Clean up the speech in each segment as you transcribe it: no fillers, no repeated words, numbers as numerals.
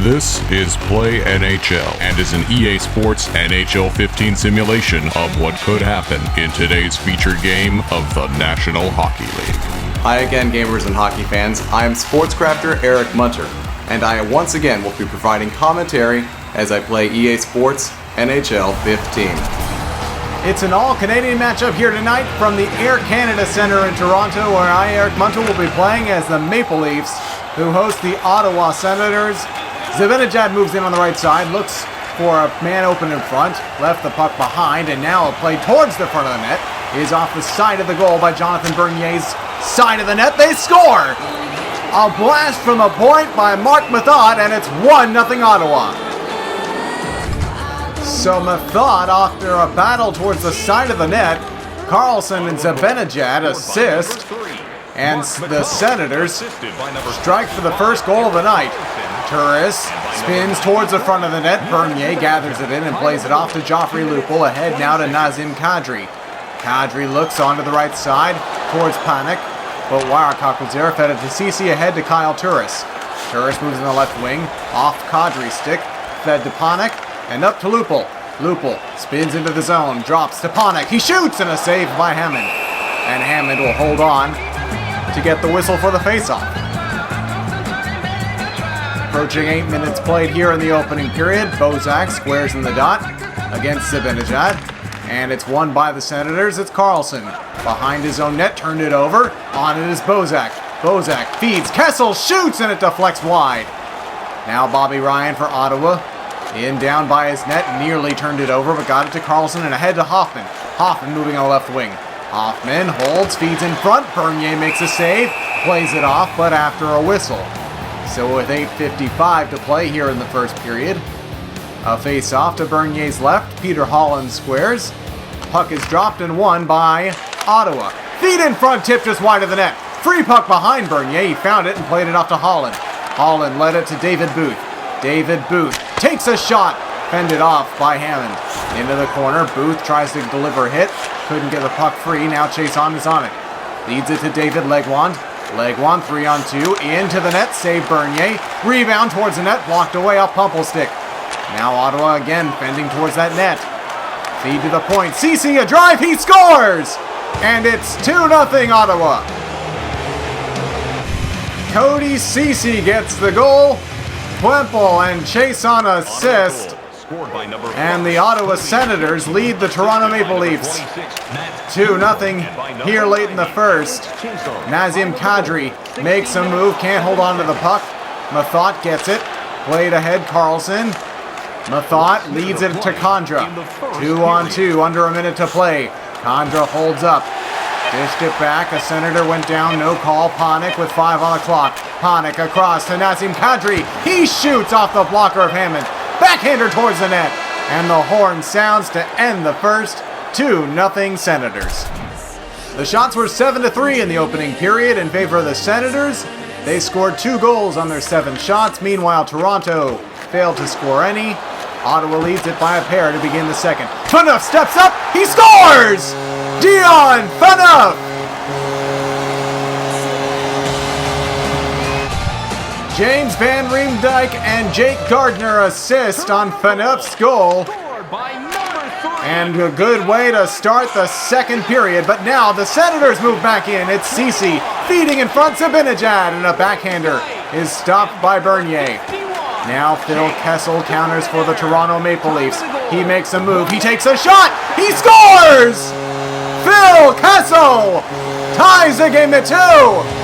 This is Play NHL and is an EA Sports NHL 15 simulation of what could happen in today's featured game of the National Hockey League. Hi again, gamers and hockey fans. I am Sportscrafter Eric Munter, and I once again will be providing commentary as I play EA Sports NHL 15. It's an all-Canadian matchup here tonight from the Air Canada Centre in Toronto, where I, Eric Munter, will be playing as the Maple Leafs, who host the Ottawa Senators. Zibanejad moves in on the right side, looks for a man open in front, left the puck behind, and now a play towards the front of the net is off the side of the goal by Jonathan Bernier's side of the net. They score! A blast from a point by Marc Method, and it's 1-0 Ottawa. So Method, after a battle towards the side of the net, Carlson and Zibanejad assist, and the Senators strike for the first goal of the night. Turris spins towards the front of the net. Bernier gathers it in and plays it off to Joffrey Lupul. Ahead now to Nazem Kadri. Kadri looks onto the right side towards Panik, but Wirecock was there. Fed it to Ceci, ahead to Kyle Turris. Turris moves in the left wing, off Kadri's stick, fed to Panik, and up to Lupul. Lupul spins into the zone, drops to Panik. He shoots, and a save by Hammond. And Hammond will hold on to get the whistle for the faceoff. Approaching 8 minutes played here in the opening period. Bozak squares in the dot against Zibanejad, and it's won by the Senators. It's Carlson. Behind his own net, turned it over. On it is Bozak. Bozak feeds. Kessel shoots, and it deflects wide. Now Bobby Ryan for Ottawa. In down by his net, nearly turned it over, but got it to Carlson and ahead to Hoffman. Hoffman moving on the left wing. Hoffman holds, feeds in front. Bernier makes a save, plays it off, but after a whistle. So with 8:55 to play here in the first period, a face-off to Bernier's left. Peter Holland squares. Puck is dropped and won by Ottawa. Feed in front, tip just wide of the net. Free puck behind Bernier. He found it and played it off to Holland. Holland led it to David Booth. David Booth takes a shot, fended off by Hammond. Into the corner, Booth tries to deliver a hit. Couldn't get the puck free. Now Chiasson is on it. Leads it to David Legwand. Legwand 3-on-2, into the net, save Bernier. Rebound towards the net, blocked away off Pumplestick. Now Ottawa again, fending towards that net. Feed to the point, Ceci a drive, he scores! And it's 2-0 Ottawa. Cody Ceci gets the goal. Puempel and Chiasson assist. And the Ottawa Senators lead the Toronto Maple Leafs 2-0 here late in the first. Nazem Kadri makes a move, can't hold on to the puck. Method gets it, played ahead Carlson. Method leads it to Condra. 2-on-2, under a minute to play. Condra holds up, dished it back, a Senator went down, no call. Panik with 5 on the clock. Panik across to Nazem Kadri. He shoots off the blocker of Hammond. Backhander towards the net, and the horn sounds to end the first. 2-0 Senators. The shots were 7-3 in the opening period in favor of the Senators. They scored 2 goals on their 7 shots. Meanwhile, Toronto failed to score any. Ottawa leads it by a pair to begin the second. Phaneuf steps up, he scores! Dion Phaneuf! James Van Riemdijk and Jake Gardner assist on Phaneuf's goal. And a good way to start the second period. But now the Senators move back in. It's Ceci feeding in front of Zibanejad, and a backhander is stopped by Bernier. Now Phil Kessel counters for the Toronto Maple Leafs. He makes a move. He takes a shot. He scores! Phil Kessel ties the game to 2.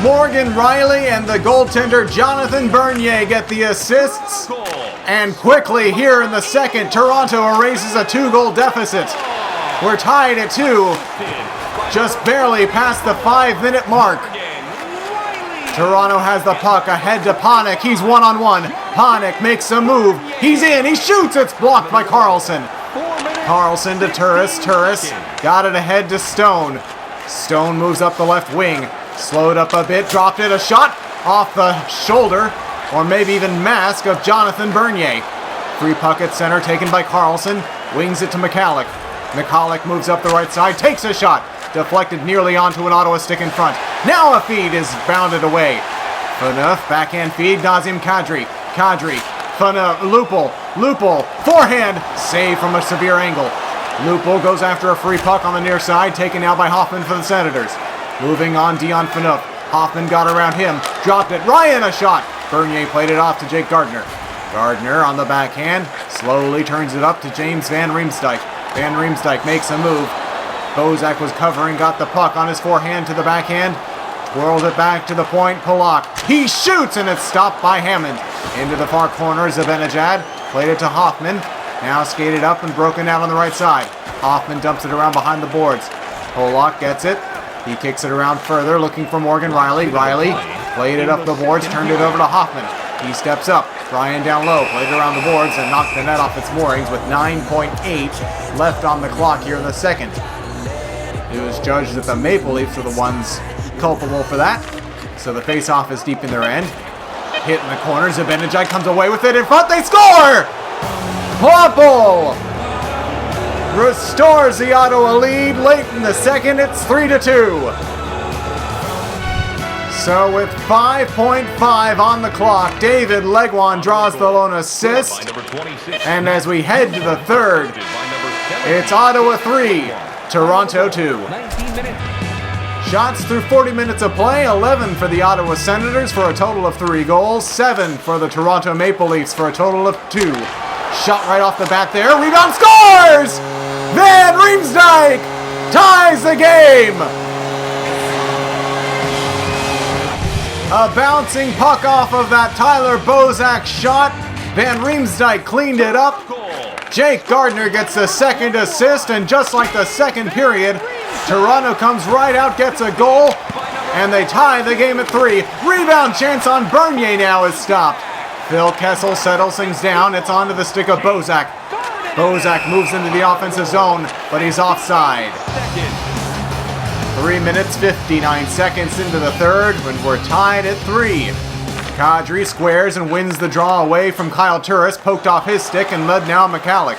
Morgan Riley and the goaltender Jonathan Bernier get the assists. And quickly here in the second, Toronto erases a 2-goal deficit. We're tied at 2, just barely past the 5-minute mark. Toronto has the puck ahead to Panik. He's 1-on-1. Panik makes a move. He's in. He shoots. It's blocked by Carlson. Carlson to Turris. Turris got it ahead to Stone. Stone moves up the left wing. Slowed up a bit, dropped it, a shot off the shoulder, or maybe even mask of Jonathan Bernier. Free puck at center taken by Carlson, wings it to McCallick. McCallick moves up the right side, takes a shot, deflected nearly onto an Ottawa stick in front. Now a feed is bounded away. Phaneuf, backhand feed, Nazem Kadri. Kadri, Phaneuf, Lupul, forehand, save from a severe angle. Lupul goes after a free puck on the near side, taken out by Hoffman for the Senators. Moving on, Dion Phaneuf. Hoffman got around him, dropped it, Ryan a shot. Bernier played it off to Jake Gardner. Gardner on the backhand, slowly turns it up to James Van Riemsdyk. Van Riemsdyk makes a move. Bozak was covering, got the puck on his forehand to the backhand. Twirled it back to the point, Polak. He shoots, and it's stopped by Hammond. Into the far corner, Zibanejad. Played it to Hoffman. Now skated up and broken out on the right side. Hoffman dumps it around behind the boards. Polak gets it. He kicks it around further, looking for Morgan Riley. Riley played it up the boards, turned it over to Hoffman. He steps up. Ryan down low, played it around the boards, and knocked the net off its moorings with 9.8 left on the clock here in the second. It was judged that the Maple Leafs were the ones culpable for that. So the face-off is deep in their end. Hit in the corner. Zibanejad comes away with it in front. They score! Plopple restores the Ottawa lead late in the second. It's 3-2. So with 5.5 on the clock, David Legwan draws the lone assist. And as we head to the third, it's Ottawa 3, Toronto 2. Shots through 40 minutes of play, 11 for the Ottawa Senators for a total of 3 goals, 7 for the Toronto Maple Leafs for a total of 2. Shot right off the bat there, rebound, scores! Van Riemsdyk ties the game! A bouncing puck off of that Tyler Bozak shot. Van Riemsdyk cleaned it up. Jake Gardner gets the second assist, and just like the second period, Toronto comes right out, gets a goal, and they tie the game at 3. Rebound chance on Bernier now is stopped. Phil Kessel settles things down. It's onto the stick of Bozak. Bozak moves into the offensive zone, but he's offside. 3 minutes, 59 seconds into the third when we're tied at 3. Kadri squares and wins the draw away from Kyle Turris, poked off his stick and led now McCallick.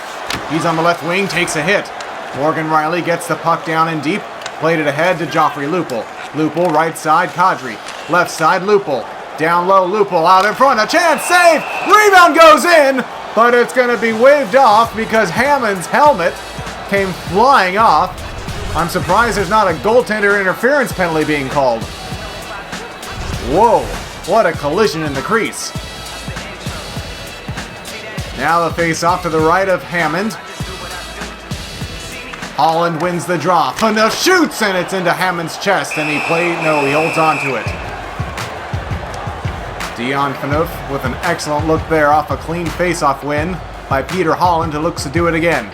He's on the left wing, takes a hit. Morgan Riley gets the puck down in deep, played it ahead to Joffrey Lupul. Lupul right side, Kadri. Left side, Lupul. Down low, Lupul out in front, a chance, save! Rebound goes in, but it's going to be waved off because Hammond's helmet came flying off. I'm surprised there's not a goaltender interference penalty being called. Whoa, what a collision in the crease. Now the face-off to the right of Hammond. Holland wins the draw. Phaneuf shoots, and it's into Hammond's chest, and he holds on to it. Dion Phaneuf with an excellent look there off a clean face-off win by Peter Holland, who looks to do it again.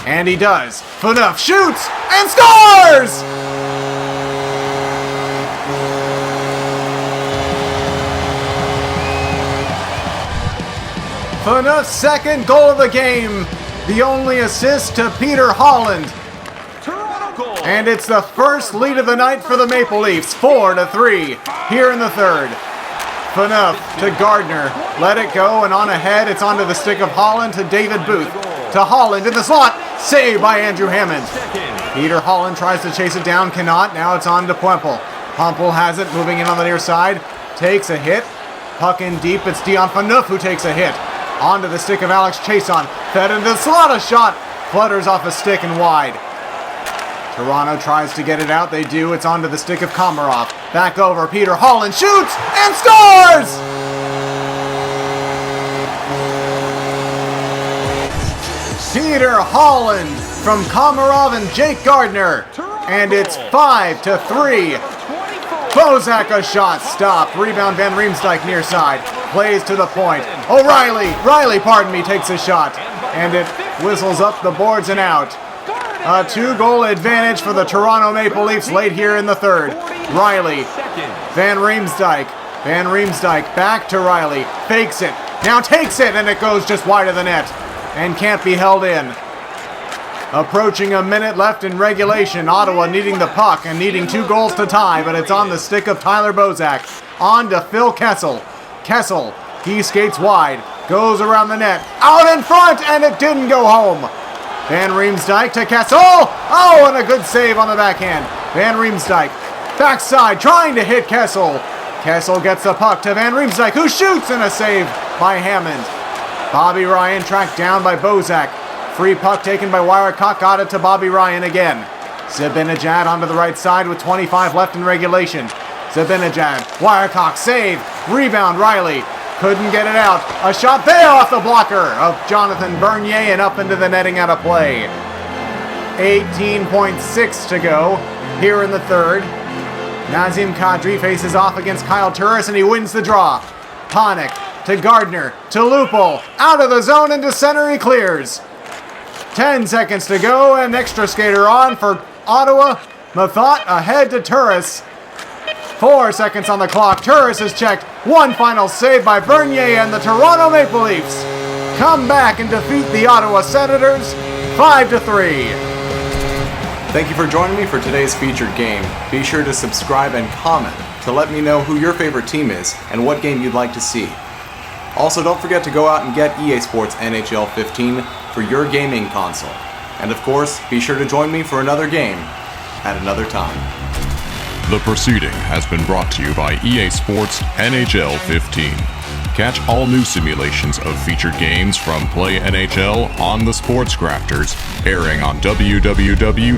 And he does. Phaneuf shoots and scores! Phaneuf's second goal of the game. The only assist to Peter Holland. And it's the first lead of the night for the Maple Leafs, 4-3 here in the third. Phaneuf to Gardner, let it go, and on ahead, it's onto the stick of Holland to David Booth. To Holland in the slot, saved by Andrew Hammond. Peter Holland tries to chase it down, cannot, now it's on to Puempel. Puempel has it, moving in on the near side, takes a hit. Puck in deep, it's Dion Phaneuf who takes a hit. Onto the stick of Alex Chason, fed into the slot, a shot, flutters off a stick and wide. Toronto tries to get it out, they do, it's onto the stick of Komarov. Back over, Peter Holland shoots and scores! Peter Holland from Komarov and Jake Gardner. And it's 5-3. Bozak a shot, stopped. Rebound Van Riemsdyk near side. Plays to the point. O'Reilly, takes a shot. And it whistles up the boards and out. A 2-goal advantage for the Toronto Maple Leafs late here in the third. Riley, Van Riemsdyk back to Riley, fakes it, now takes it, and it goes just wide of the net and can't be held in. Approaching a minute left in regulation, Ottawa needing the puck and needing 2 goals to tie, but it's on the stick of Tyler Bozak. On to Phil Kessel. Kessel, he skates wide, goes around the net, out in front, and it didn't go home. Van Riemsdyk to Kessel. Oh, and a good save on the backhand. Van Riemsdyk, backside, trying to hit Kessel. Kessel gets the puck to Van Riemsdyk, who shoots, and a save by Hammond. Bobby Ryan tracked down by Bozak. Free puck taken by Wirecock, got it to Bobby Ryan again. Zibanejad onto the right side with 25 left in regulation. Zibanejad, Wirecock save, rebound Riley. Couldn't get it out. A shot there off the blocker of Jonathan Bernier and up into the netting out of play. 18.6 to go here in the third. Nazem Kadri faces off against Kyle Turris and he wins the draw. Panik to Gardner to Lupul. Out of the zone into center, he clears. 10 seconds to go and extra skater on for Ottawa. Mathot ahead to Turris. 4 seconds on the clock. Turris is checked. One final save by Bernier, and the Toronto Maple Leafs come back and defeat the Ottawa Senators 5-3. Thank you for joining me for today's featured game. Be sure to subscribe and comment to let me know who your favorite team is and what game you'd like to see. Also, don't forget to go out and get EA Sports NHL 15 for your gaming console. And of course, be sure to join me for another game at another time. The proceeding has been brought to you by EA Sports NHL 15. Catch all new simulations of featured games from Play NHL on the Sports Crafters, airing on www.poa.tv.